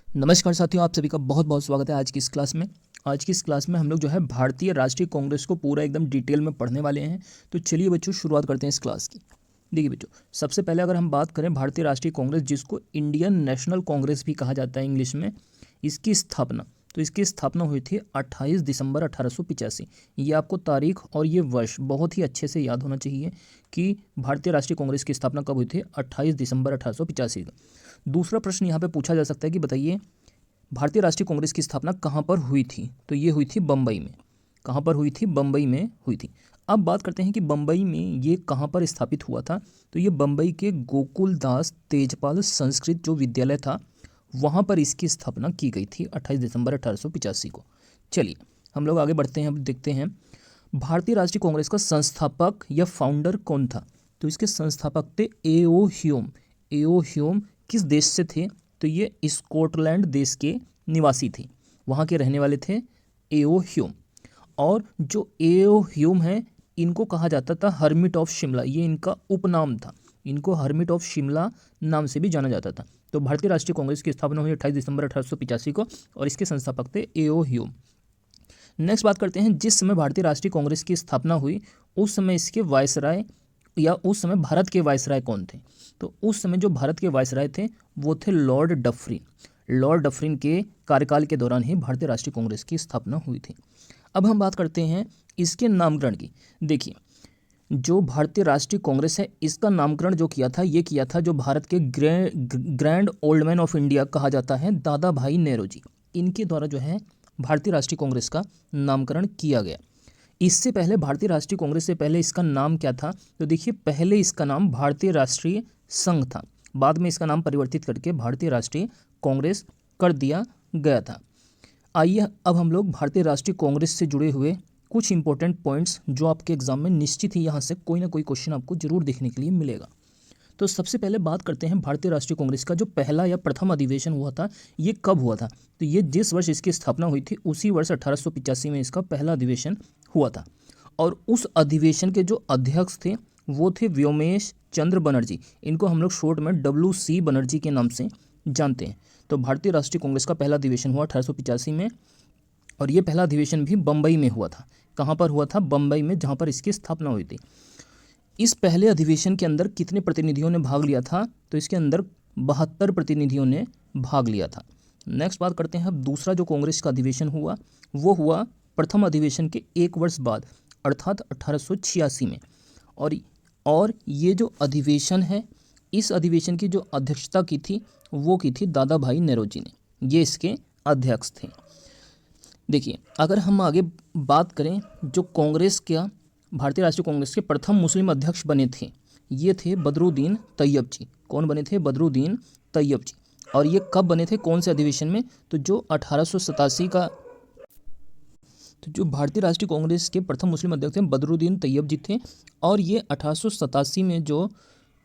नमस्कार साथियों, आप सभी का बहुत बहुत स्वागत है आज की इस क्लास में। आज की इस क्लास में हम लोग जो है भारतीय राष्ट्रीय कांग्रेस को पूरा एकदम डिटेल में पढ़ने वाले हैं। तो चलिए बच्चों शुरुआत करते हैं इस क्लास की। देखिए बच्चों, सबसे पहले अगर हम बात करें भारतीय राष्ट्रीय कांग्रेस, जिसको इंडियन नेशनल कांग्रेस भी कहा जाता है इंग्लिश में, इसकी स्थापना हुई थी 28 दिसंबर 1885। ये आपको तारीख और ये वर्ष बहुत ही अच्छे से याद होना चाहिए कि भारतीय राष्ट्रीय कांग्रेस की स्थापना कब हुई थी, 28 दिसंबर 1885। दूसरा प्रश्न यहाँ पे पूछा जा सकता है कि बताइए भारतीय राष्ट्रीय कांग्रेस की स्थापना कहाँ पर हुई थी। तो ये हुई थी बम्बई में। कहाँ पर हुई थी? बम्बई में हुई थी। अब बात करते हैं कि बम्बई में ये कहाँ पर स्थापित हुआ था। तो ये बम्बई के गोकुल दास तेजपाल संस्कृत जो विद्यालय था, वहाँ पर इसकी स्थापना की गई थी 28 दिसंबर 1885 को। चलिए हम लोग आगे बढ़ते हैं, अब देखते हैं भारतीय राष्ट्रीय कांग्रेस का संस्थापक या फाउंडर कौन था। तो इसके संस्थापक थे एओ ह्यूम। एओ ह्यूम किस देश से थे? तो ये स्कॉटलैंड देश के निवासी थे, वहाँ के रहने वाले थे एओ ह्यूम। और जो एओ ह्यूम है, इनको कहा जाता था हर्मिट ऑफ शिमला, ये इनका उपनाम था। इनको हर्मिट ऑफ शिमला नाम से भी जाना जाता था। तो भारतीय राष्ट्रीय कांग्रेस की स्थापना हुई 28 दिसंबर 1885 को और इसके संस्थापक थे एओ ह्यूम। नेक्स्ट बात करते हैं, जिस समय भारतीय राष्ट्रीय कांग्रेस की स्थापना हुई उस समय इसके वायसराय या उस समय भारत के वायसराय कौन थे। तो उस समय जो भारत के वायसराय थे वो थे लॉर्ड डफरिन। लॉर्ड डफरिन के कार्यकाल के दौरान ही भारतीय राष्ट्रीय कांग्रेस की स्थापना हुई थी। अब हम बात करते हैं इसके नामकरण की। देखिए, जो भारतीय राष्ट्रीय कांग्रेस है, इसका नामकरण जो किया था, ये किया था जो भारत के grand old man of India कहा जाता है, दादा भाई नेहरू जी, इनके द्वारा जो है भारतीय राष्ट्रीय कांग्रेस का नामकरण किया गया। इससे पहले भारतीय राष्ट्रीय कांग्रेस से पहले इसका नाम क्या था? तो देखिए, पहले इसका नाम भारतीय राष्ट्रीय संघ था, बाद में इसका नाम परिवर्तित करके भारतीय राष्ट्रीय कांग्रेस कर दिया गया था। आइए अब हम लोग भारतीय राष्ट्रीय कांग्रेस से जुड़े हुए कुछ इंपॉर्टेंट पॉइंट्स जो आपके एग्जाम में निश्चित ही यहाँ से कोई ना कोई क्वेश्चन आपको जरूर देखने के लिए मिलेगा। तो सबसे पहले बात करते हैं भारतीय राष्ट्रीय कांग्रेस का जो पहला या प्रथम अधिवेशन हुआ था, ये कब हुआ था। तो ये जिस वर्ष इसकी स्थापना हुई थी उसी वर्ष 1885 में इसका पहला अधिवेशन हुआ था। और उस अधिवेशन के जो अध्यक्ष थे वो थे व्योमेश चंद्र बनर्जी। इनको हम लोग शॉर्ट में WC बनर्जी के नाम से जानते हैं। तो भारतीय राष्ट्रीय कांग्रेस का पहला अधिवेशन हुआ 1885 में और ये पहला अधिवेशन भी बम्बई में हुआ था। कहाँ पर हुआ था? बम्बई में, जहाँ पर इसकी स्थापना हुई थी। इस पहले अधिवेशन के अंदर कितने प्रतिनिधियों ने भाग लिया था? तो इसके अंदर 72 प्रतिनिधियों ने भाग लिया था। नेक्स्ट बात करते हैं, अब दूसरा जो कांग्रेस का अधिवेशन हुआ वो हुआ प्रथम अधिवेशन के एक वर्ष बाद, अर्थात 1886 में। और ये जो अधिवेशन है, इस अधिवेशन की जो अध्यक्षता की थी वो की थी दादा भाई नेहरू ने, ये इसके अध्यक्ष थे। देखिए, अगर हम आगे बात करें, जो कांग्रेस का भारतीय राष्ट्रीय कांग्रेस के प्रथम मुस्लिम अध्यक्ष बने थे, ये थे बदरुद्दीन तैयब जी। कौन बने थे? बदरुद्दीन तैयब जी। और ये कब बने थे, कौन से अधिवेशन में? तो जो 1887 का, तो जो भारतीय राष्ट्रीय कांग्रेस के प्रथम मुस्लिम अध्यक्ष थे बदरुद्दीन तैयब जी थे। और ये 1887 में जो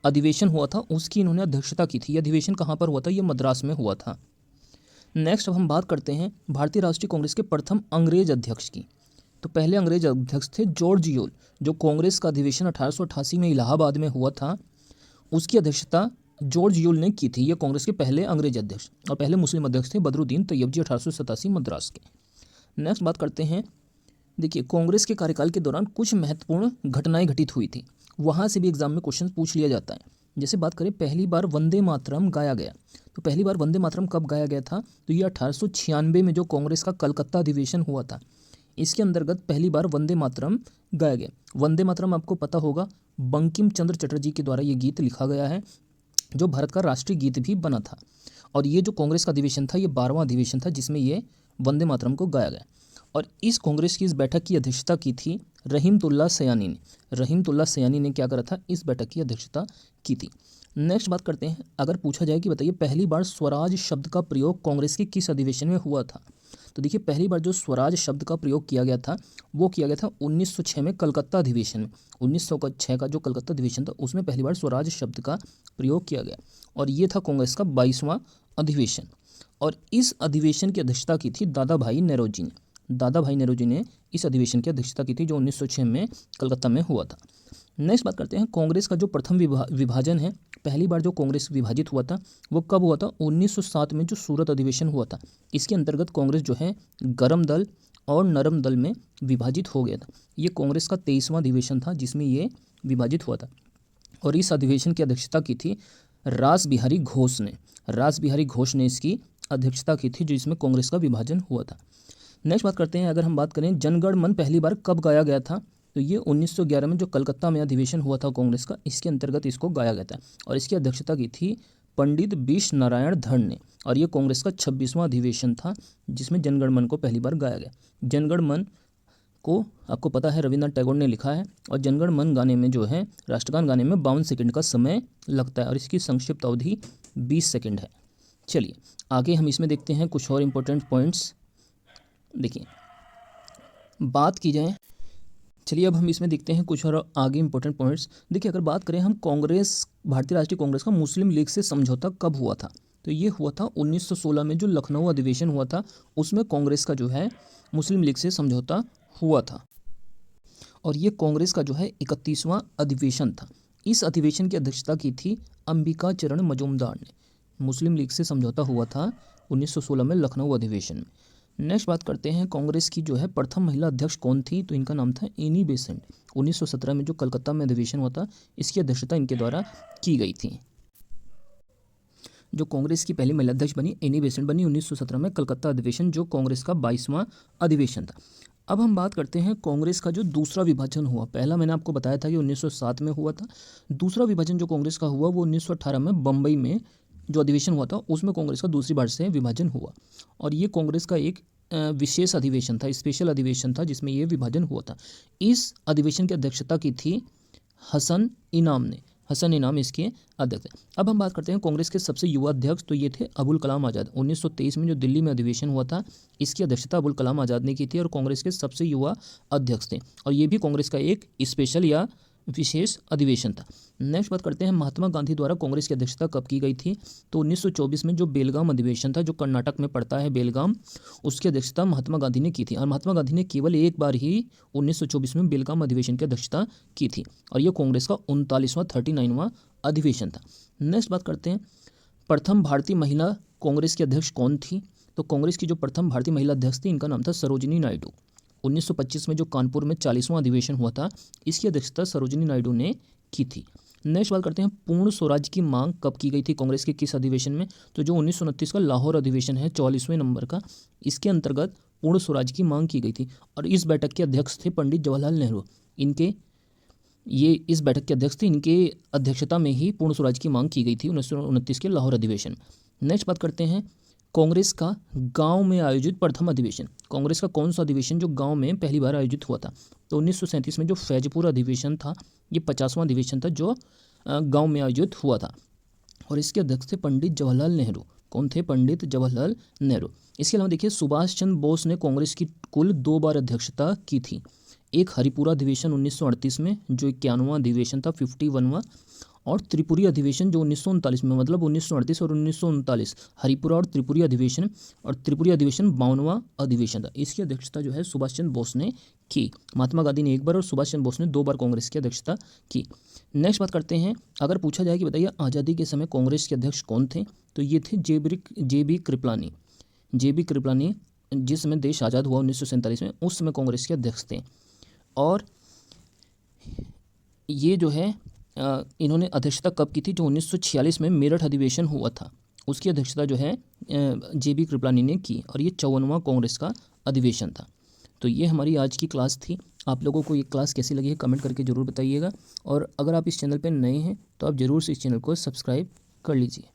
अधिवेशन हुआ था उसकी इन्होंने अध्यक्षता की थी। यह अधिवेशन कहाँ पर हुआ था? ये मद्रास में हुआ था। नेक्स्ट अब हम बात करते हैं भारतीय राष्ट्रीय कांग्रेस के प्रथम अंग्रेज अध्यक्ष की। तो पहले अंग्रेज अध्यक्ष थे जॉर्ज यूल। जो कांग्रेस का अधिवेशन 1888 में इलाहाबाद में हुआ था, उसकी अध्यक्षता जॉर्ज यूल ने की थी। ये कांग्रेस के पहले अंग्रेज अध्यक्ष और पहले मुस्लिम अध्यक्ष थे बदरुद्दीन तैयब जी, 1887 मद्रास के। नेक्स्ट बात करते हैं, देखिए, कांग्रेस के कार्यकाल के दौरान कुछ महत्वपूर्ण घटनाएं घटित हुई थी, वहाँ से भी एग्जाम में क्वेश्चन पूछ लिया जाता है। जैसे बात करें, पहली बार वंदे मातरम गाया गया। तो पहली बार वंदे मातरम कब गाया गया था? तो ये 1896 में जो कांग्रेस का कलकत्ता अधिवेशन हुआ था, इसके अंतर्गत पहली बार वंदे मातरम गाया गया। वंदे मातरम आपको पता होगा, बंकिम चंद्र चटर्जी के द्वारा ये गीत लिखा गया है, जो भारत का राष्ट्रीय गीत भी बना था। और ये जो कांग्रेस का अधिवेशन था, ये 12वां अधिवेशन था जिसमें ये वंदे मातरम को गाया गया। और इस कांग्रेस की इस बैठक की अध्यक्षता की थी रहीमतुल्लाह सयानी ने। रहीमतुल्लाह सयानी ने क्या करा था? इस बैठक की अध्यक्षता की थी। नेक्स्ट बात करते हैं, अगर पूछा जाए कि बताइए पहली बार स्वराज शब्द का प्रयोग कांग्रेस के किस अधिवेशन में हुआ था। तो देखिए, पहली बार जो स्वराज शब्द का प्रयोग किया गया था वो किया गया था 1906 में कलकत्ता अधिवेशन में। 1906 का जो कलकत्ता अधिवेशन था उसमें पहली बार स्वराज शब्द का प्रयोग किया गया और ये था कांग्रेस का 22वां अधिवेशन। और इस अधिवेशन की अध्यक्षता की थी दादा भाई नेहरू जी ने। दादा भाई नेहरू जी ने इस अधिवेशन की अध्यक्षता की थी जो 1906 में कलकत्ता में हुआ था। नेक्स्ट बात करते हैं कांग्रेस का जो प्रथम विभाजन है, पहली बार जो कांग्रेस विभाजित हुआ था वो कब हुआ था? 1907 में जो सूरत अधिवेशन हुआ था। इसके अंतर्गत कांग्रेस जो है गर्म दल और नरम दल में विभाजित हो गया था। ये कांग्रेस का 23वां अधिवेशन था जिसमें ये विभाजित हुआ था और इस अधिवेशन की अध्यक्षता की थी रास बिहारी घोष ने। रास बिहारी घोष ने इसकी अध्यक्षता की थी जिसमें कांग्रेस का विभाजन हुआ था। नेक्स्ट बात करते हैं, अगर हम बात करें जनगण मन पहली बार कब गाया गया था, तो ये 1911 में जो कलकत्ता में अधिवेशन हुआ था कांग्रेस का, इसके अंतर्गत इसको गाया गया था और इसकी अध्यक्षता की थी पंडित बीश नारायण धड़ ने और ये कांग्रेस का 26वां अधिवेशन था जिसमें जनगण मन को पहली बार गाया गया। जनगण मन को आपको पता है रविन्द्रनाथ टैगोर ने लिखा है और जनगण मन गाने में जो है राष्ट्रगान गाने में 52 सेकंड का समय लगता है और इसकी संक्षिप्त अवधि 20 सेकंड है। चलिए आगे हम इसमें देखते हैं कुछ और इम्पोर्टेंट पॉइंट्स। देखिए बात की जाए, चलिए अब हम इसमें देखते हैं कुछ और आगे इंपॉर्टेंट पॉइंट्स। देखिए अगर बात करें हम कांग्रेस, भारतीय राष्ट्रीय कांग्रेस का मुस्लिम लीग से समझौता कब हुआ था, तो ये हुआ था 1916 में जो लखनऊ अधिवेशन हुआ था उसमें कांग्रेस का जो है मुस्लिम लीग से समझौता हुआ था और ये कांग्रेस का जो है 31वां अधिवेशन था। इस अधिवेशन की अध्यक्षता की थी अंबिका चरण मजूमदार ने। मुस्लिम लीग से समझौता हुआ था 1916 में लखनऊ अधिवेशन में। नेक्स्ट बात करते हैं कांग्रेस की जो है प्रथम महिला अध्यक्ष कौन थी, तो इनका नाम था एनी बेसेंट। 1917 में जो कलकत्ता में अधिवेशन हुआ था इसकी अध्यक्षता इनके द्वारा की गई थी। जो कांग्रेस की पहली महिला अध्यक्ष बनी एनी बेसेंट बनी 1917 में कलकत्ता अधिवेशन जो कांग्रेस का 22वां अधिवेशन था। अब हम बात करते हैं कांग्रेस का जो दूसरा विभाजन हुआ। पहला मैंने आपको बताया था कि 1907 में हुआ था। दूसरा विभाजन जो कांग्रेस का हुआ वो 1918 में बम्बई में जो अधिवेशन हुआ था उसमें कांग्रेस का दूसरी बार से विभाजन हुआ और ये कांग्रेस का एक विशेष अधिवेशन था, स्पेशल अधिवेशन था जिसमें ये विभाजन हुआ था। इस अधिवेशन की अध्यक्षता की थी हसन इनाम ने। हसन इनाम इसके अध्यक्ष थे। अब हम बात करते हैं कांग्रेस के सबसे युवा अध्यक्ष, तो ये थे अबुल कलाम आज़ाद। 1923 में जो दिल्ली में अधिवेशन हुआ था इसकी अध्यक्षता अबुल कलाम आज़ाद ने की थी और कांग्रेस के सबसे युवा अध्यक्ष थे और ये भी कांग्रेस का एक स्पेशल या विशेष अधिवेशन था। नेक्स्ट बात करते हैं महात्मा गांधी द्वारा कांग्रेस की अध्यक्षता कब की गई थी, तो 1924 में जो बेलगाम अधिवेशन था जो कर्नाटक में पड़ता है बेलगाम, उसकी अध्यक्षता महात्मा गांधी ने की थी और महात्मा गांधी ने केवल एक बार ही 1924 में बेलगाम अधिवेशन की अध्यक्षता की थी और यह कांग्रेस का 39वां अधिवेशन था। नेक्स्ट बात करते हैं प्रथम भारतीय महिला कांग्रेस की अध्यक्ष कौन थी, तो कांग्रेस की जो प्रथम भारतीय महिला अध्यक्ष थी इनका नाम था सरोजिनी नायडू। 1925 में जो कानपुर में 40वां अधिवेशन हुआ था इसकी अध्यक्षता सरोजिनी नायडू ने की थी। नेक्स्ट बात करते हैं पूर्ण स्वराज की मांग कब की गई थी कांग्रेस के किस अधिवेशन में, तो जो 1929 का लाहौर अधिवेशन है 44वें नंबर का, इसके अंतर्गत पूर्ण स्वराज की मांग की गई थी और इस बैठक के अध्यक्ष थे पंडित जवाहरलाल नेहरू। इस बैठक के अध्यक्ष थे, इनके अध्यक्षता में ही पूर्ण स्वराज की मांग की गई थी 1929 के लाहौर अधिवेशन। नेक्स्ट बात करते हैं कांग्रेस का गांव में आयोजित प्रथम अधिवेशन। कांग्रेस का कौन सा अधिवेशन जो गांव में पहली बार आयोजित हुआ था, तो 1937 में जो फैजपुर अधिवेशन था ये 50वां अधिवेशन था जो गांव में आयोजित हुआ था और इसके अध्यक्ष थे पंडित जवाहरलाल नेहरू। कौन थे? पंडित जवाहरलाल नेहरू। इसके अलावा देखिए सुभाष चंद्र बोस ने कांग्रेस की कुल 2 बार अध्यक्षता की थी। एक हरिपुरा अधिवेशन 1938 में जो 51वां अधिवेशन था 51वां, और त्रिपुरी अधिवेशन जो 1939 में, मतलब 1938 और 1939 हरिपुरा और त्रिपुरी अधिवेशन, और त्रिपुरी अधिवेशन 52वां अधिवेशन था। इसकी अध्यक्षता जो है सुभाष चंद्र बोस ने की। महात्मा गांधी ने एक बार और सुभाष चंद्र बोस ने 2 बार कांग्रेस की अध्यक्षता की। नेक्स्ट बात करते हैं, अगर पूछा जाए कि बताइए आज़ादी के समय कांग्रेस के अध्यक्ष कौन थे, तो ये थे J B Kripalani. J B. Kripalani जिस समय देश आज़ाद हुआ 1947 में उस समय कांग्रेस के अध्यक्ष थे और ये जो है इन्होंने अध्यक्षता कब की थी, जो 1946 में मेरठ अधिवेशन हुआ था उसकी अध्यक्षता जो है जे.बी. कृपलानी ने की और ये 54वां कांग्रेस का अधिवेशन था। तो ये हमारी आज की क्लास थी। आप लोगों को ये क्लास कैसी लगी है कमेंट करके ज़रूर बताइएगा और अगर आप इस चैनल पर नए हैं तो आप ज़रूर से इस चैनल को सब्सक्राइब कर लीजिए।